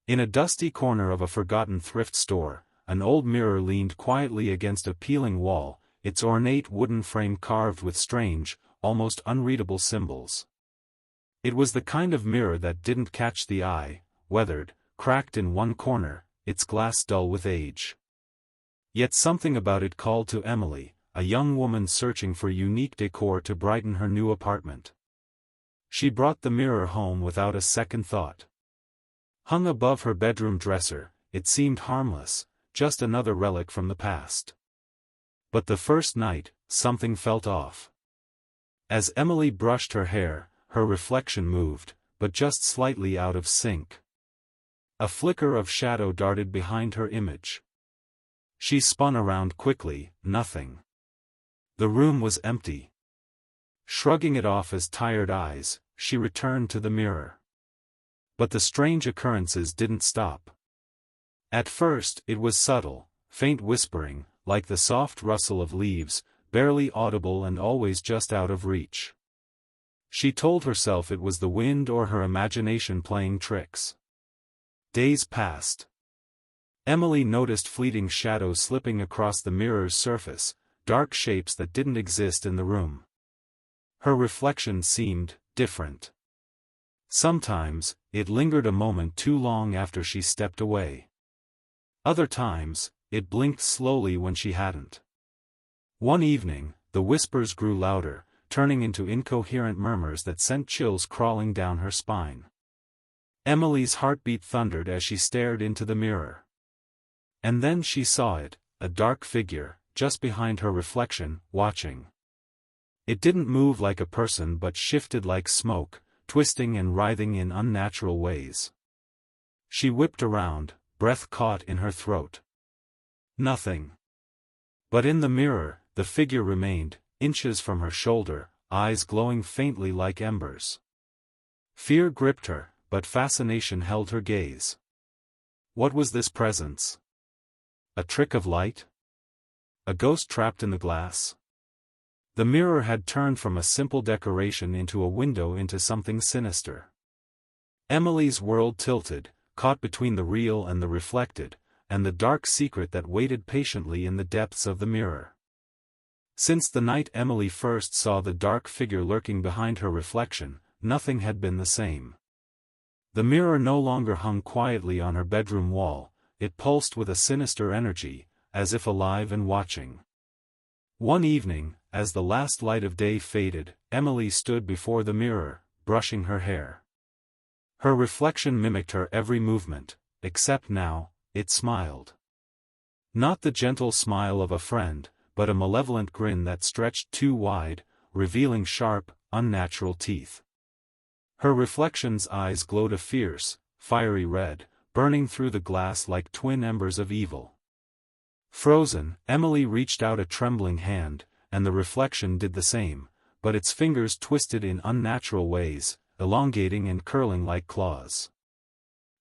In a dusty corner of a forgotten thrift store, an old mirror leaned quietly against a peeling wall, its ornate wooden frame carved with strange, almost unreadable symbols. It was the kind of mirror that didn't catch the eye, weathered, cracked in one corner, its glass dull with age. Yet something about it called to Emily, a young woman searching for unique decor to brighten her new apartment. She brought the mirror home without a second thought. Hung above her bedroom dresser, it seemed harmless, just another relic from the past. But the first night, something felt off. As Emily brushed her hair, her reflection moved, but just slightly out of sync. A flicker of shadow darted behind her image. She spun around quickly, nothing. The room was empty. Shrugging it off as tired eyes, she returned to the mirror. But the strange occurrences didn't stop. At first, it was subtle, faint whispering, like the soft rustle of leaves, barely audible and always just out of reach. She told herself it was the wind or her imagination playing tricks. Days passed. Emily noticed fleeting shadows slipping across the mirror's surface, dark shapes that didn't exist in the room. Her reflection seemed different. Sometimes, it lingered a moment too long after she stepped away. Other times, it blinked slowly when she hadn't. One evening, the whispers grew louder, turning into incoherent murmurs that sent chills crawling down her spine. Emily's heartbeat thundered as she stared into the mirror. And then she saw it, a dark figure, just behind her reflection, watching. It didn't move like a person but shifted like smoke, twisting and writhing in unnatural ways. She whipped around, breath caught in her throat. Nothing. But in the mirror, the figure remained, inches from her shoulder, eyes glowing faintly like embers. Fear gripped her, but fascination held her gaze. What was this presence? A trick of light? A ghost trapped in the glass? The mirror had turned from a simple decoration into a window into something sinister. Emily's world tilted, caught between the real and the reflected, and the dark secret that waited patiently in the depths of the mirror. Since the night Emily first saw the dark figure lurking behind her reflection, nothing had been the same. The mirror no longer hung quietly on her bedroom wall, it pulsed with a sinister energy, as if alive and watching. One evening, as the last light of day faded, Emily stood before the mirror, brushing her hair. Her reflection mimicked her every movement, except now, it smiled. Not the gentle smile of a friend, but a malevolent grin that stretched too wide, revealing sharp, unnatural teeth. Her reflection's eyes glowed a fierce, fiery red, burning through the glass like twin embers of evil. Frozen, Emily reached out a trembling hand, and the reflection did the same, but its fingers twisted in unnatural ways, elongating and curling like claws.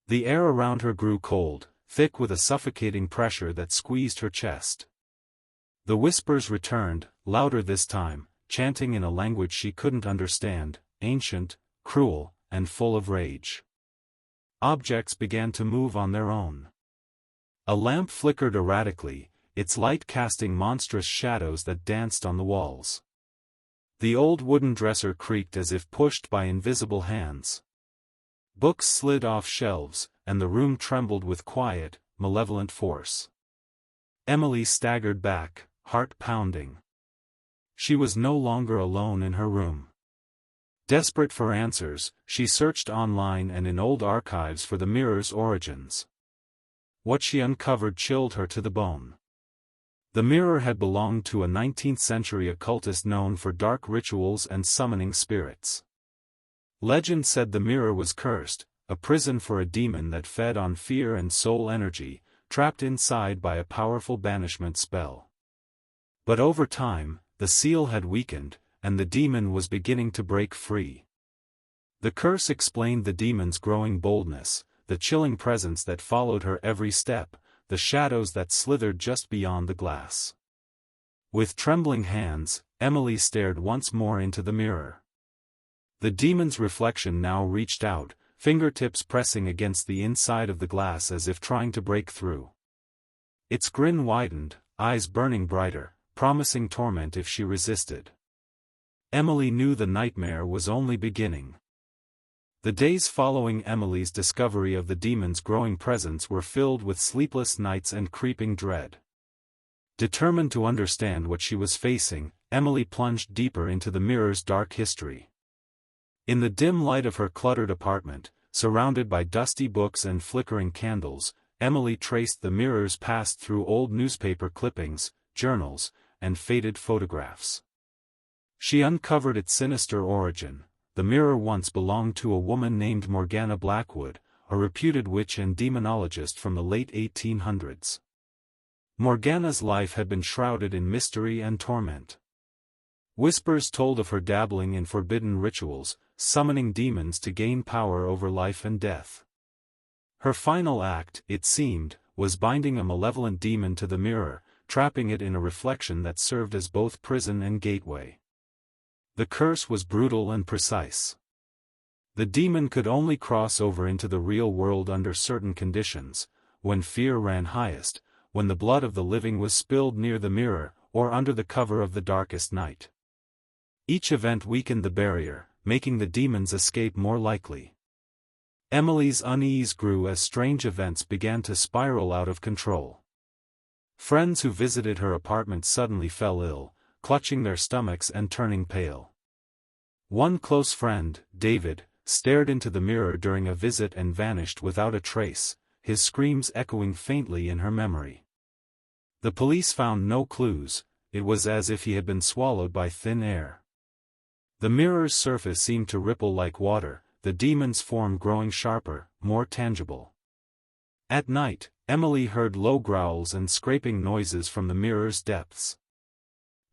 The air around her grew cold, thick with a suffocating pressure that squeezed her chest. The whispers returned, louder this time, chanting in a language she couldn't understand, ancient, cruel, and full of rage. Objects began to move on their own. A lamp flickered erratically, its light casting monstrous shadows that danced on the walls. The old wooden dresser creaked as if pushed by invisible hands. Books slid off shelves, and the room trembled with quiet, malevolent force. Emily staggered back, heart pounding. She was no longer alone in her room. Desperate for answers, she searched online and in old archives for the mirror's origins. What she uncovered chilled her to the bone. The mirror had belonged to a 19th-century occultist known for dark rituals and summoning spirits. Legend said the mirror was cursed, a prison for a demon that fed on fear and soul energy, trapped inside by a powerful banishment spell. But over time, the seal had weakened, and the demon was beginning to break free. The curse explained the demon's growing boldness, the chilling presence that followed her every step, the shadows that slithered just beyond the glass. With trembling hands, Emily stared once more into the mirror. The demon's reflection now reached out, fingertips pressing against the inside of the glass as if trying to break through. Its grin widened, eyes burning brighter, promising torment if she resisted. Emily knew the nightmare was only beginning. The days following Emily's discovery of the demon's growing presence were filled with sleepless nights and creeping dread. Determined to understand what she was facing, Emily plunged deeper into the mirror's dark history. In the dim light of her cluttered apartment, surrounded by dusty books and flickering candles, Emily traced the mirror's past through old newspaper clippings, journals, and faded photographs. She uncovered its sinister origin. The mirror once belonged to a woman named Morgana Blackwood, a reputed witch and demonologist from the late 1800s. Morgana's life had been shrouded in mystery and torment. Whispers told of her dabbling in forbidden rituals, summoning demons to gain power over life and death. Her final act, it seemed, was binding a malevolent demon to the mirror, trapping it in a reflection that served as both prison and gateway. The curse was brutal and precise. The demon could only cross over into the real world under certain conditions: when fear ran highest, when the blood of the living was spilled near the mirror, or under the cover of the darkest night. Each event weakened the barrier, making the demon's escape more likely. Emily's unease grew as strange events began to spiral out of control. Friends who visited her apartment suddenly fell ill, clutching their stomachs and turning pale. One close friend, David, stared into the mirror during a visit and vanished without a trace, his screams echoing faintly in her memory. The police found no clues. It was as if he had been swallowed by thin air. The mirror's surface seemed to ripple like water, the demon's form growing sharper, more tangible. At night, Emily heard low growls and scraping noises from the mirror's depths.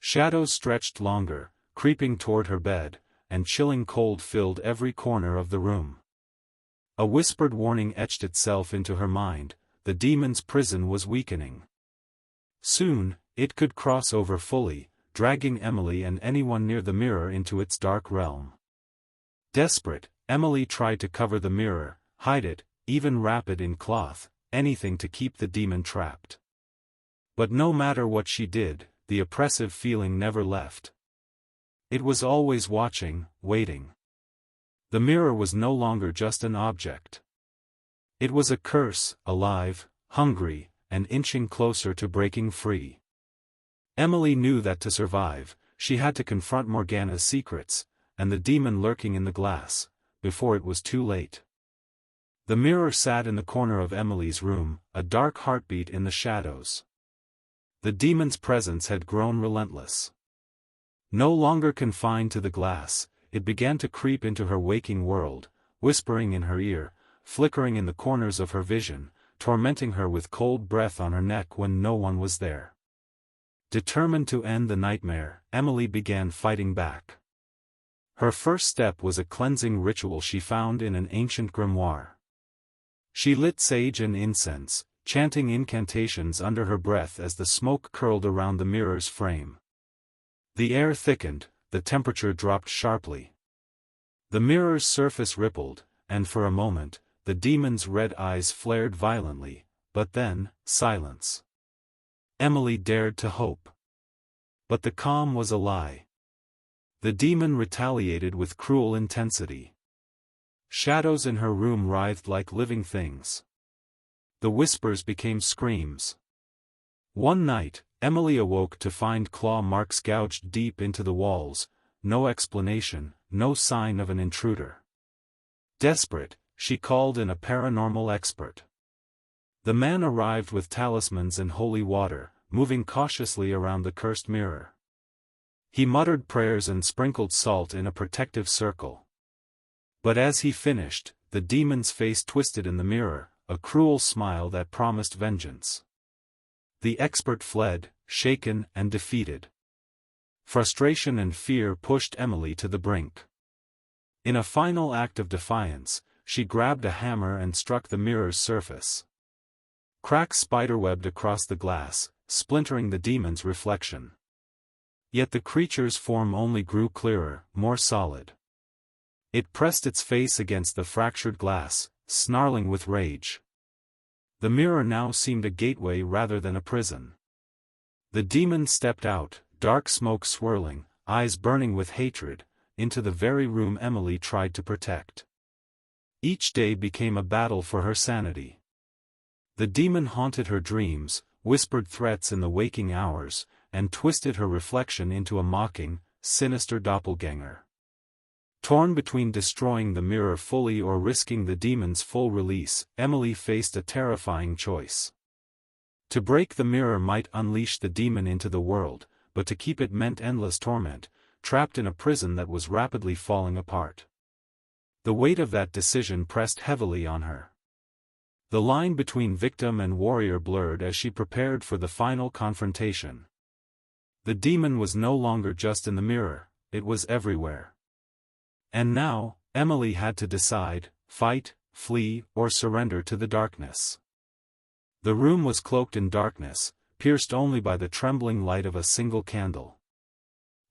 Shadows stretched longer, creeping toward her bed, and chilling cold filled every corner of the room. A whispered warning etched itself into her mind: the demon's prison was weakening. Soon, it could cross over fully, dragging Emily and anyone near the mirror into its dark realm. Desperate, Emily tried to cover the mirror, hide it, even wrap it in cloth, anything to keep the demon trapped. But no matter what she did, the oppressive feeling never left. It was always watching, waiting. The mirror was no longer just an object. It was a curse, alive, hungry, and inching closer to breaking free. Emily knew that to survive, she had to confront Morgana's secrets, and the demon lurking in the glass, before it was too late. The mirror sat in the corner of Emily's room, a dark heartbeat in the shadows. The demon's presence had grown relentless. No longer confined to the glass, it began to creep into her waking world, whispering in her ear, flickering in the corners of her vision, tormenting her with cold breath on her neck when no one was there. Determined to end the nightmare, Emily began fighting back. Her first step was a cleansing ritual she found in an ancient grimoire. She lit sage and incense, chanting incantations under her breath as the smoke curled around the mirror's frame. The air thickened, the temperature dropped sharply. The mirror's surface rippled, and for a moment, the demon's red eyes flared violently, but then, silence. Emily dared to hope. But the calm was a lie. The demon retaliated with cruel intensity. Shadows in her room writhed like living things. The whispers became screams. One night, Emily awoke to find claw marks gouged deep into the walls, no explanation, no sign of an intruder. Desperate, she called in a paranormal expert. The man arrived with talismans and holy water, moving cautiously around the cursed mirror. He muttered prayers and sprinkled salt in a protective circle. But as he finished, the demon's face twisted in the mirror, a cruel smile that promised vengeance. The expert fled, shaken and defeated. Frustration and fear pushed Emily to the brink. In a final act of defiance, she grabbed a hammer and struck the mirror's surface. Cracks spiderwebbed across the glass, splintering the demon's reflection. Yet the creature's form only grew clearer, more solid. It pressed its face against the fractured glass, snarling with rage. The mirror now seemed a gateway rather than a prison. The demon stepped out, dark smoke swirling, eyes burning with hatred, into the very room Emily tried to protect. Each day became a battle for her sanity. The demon haunted her dreams, whispered threats in the waking hours, and twisted her reflection into a mocking, sinister doppelganger. Torn between destroying the mirror fully or risking the demon's full release, Emily faced a terrifying choice. To break the mirror might unleash the demon into the world, but to keep it meant endless torment, trapped in a prison that was rapidly falling apart. The weight of that decision pressed heavily on her. The line between victim and warrior blurred as she prepared for the final confrontation. The demon was no longer just in the mirror, it was everywhere. And now, Emily had to decide, fight, flee, or surrender to the darkness. The room was cloaked in darkness, pierced only by the trembling light of a single candle.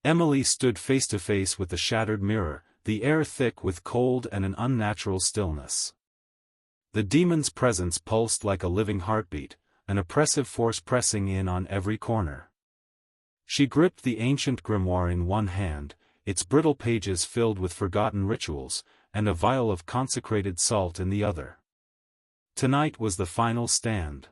Emily stood face to face with the shattered mirror, the air thick with cold and an unnatural stillness. The demon's presence pulsed like a living heartbeat, an oppressive force pressing in on every corner. She gripped the ancient grimoire in one hand, its brittle pages filled with forgotten rituals, and a vial of consecrated salt in the other. Tonight was the final stand.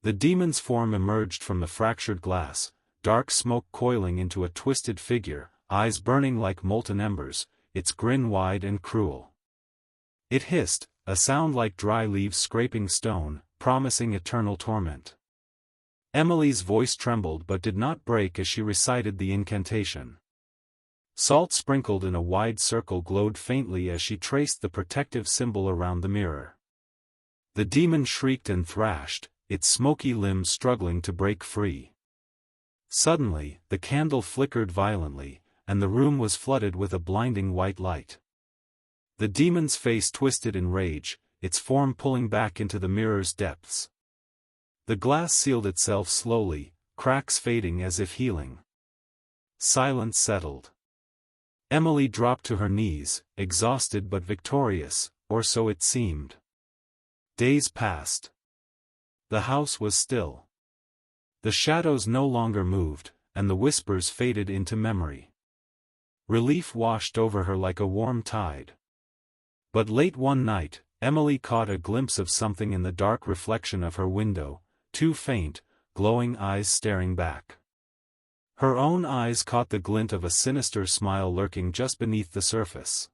The demon's form emerged from the fractured glass, dark smoke coiling into a twisted figure, eyes burning like molten embers, its grin wide and cruel. It hissed, a sound like dry leaves scraping stone, promising eternal torment. Emily's voice trembled but did not break as she recited the incantation. Salt sprinkled in a wide circle glowed faintly as she traced the protective symbol around the mirror. The demon shrieked and thrashed, its smoky limbs struggling to break free. Suddenly, the candle flickered violently, and the room was flooded with a blinding white light. The demon's face twisted in rage, its form pulling back into the mirror's depths. The glass sealed itself slowly, cracks fading as if healing. Silence settled. Emily dropped to her knees, exhausted but victorious, or so it seemed. Days passed. The house was still. The shadows no longer moved, and the whispers faded into memory. Relief washed over her like a warm tide. But late one night, Emily caught a glimpse of something in the dark reflection of her window, two faint, glowing eyes staring back. Her own eyes caught the glint of a sinister smile lurking just beneath the surface.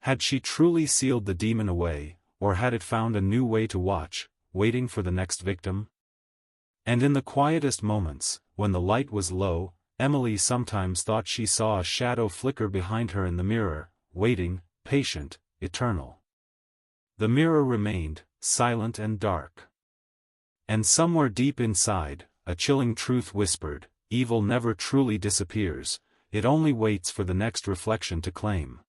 Had she truly sealed the demon away, or had it found a new way to watch, waiting for the next victim? And in the quietest moments, when the light was low, Emily sometimes thought she saw a shadow flicker behind her in the mirror, waiting, patient, eternal. The mirror remained, silent and dark. And somewhere deep inside, a chilling truth whispered, evil never truly disappears, it only waits for the next reflection to claim.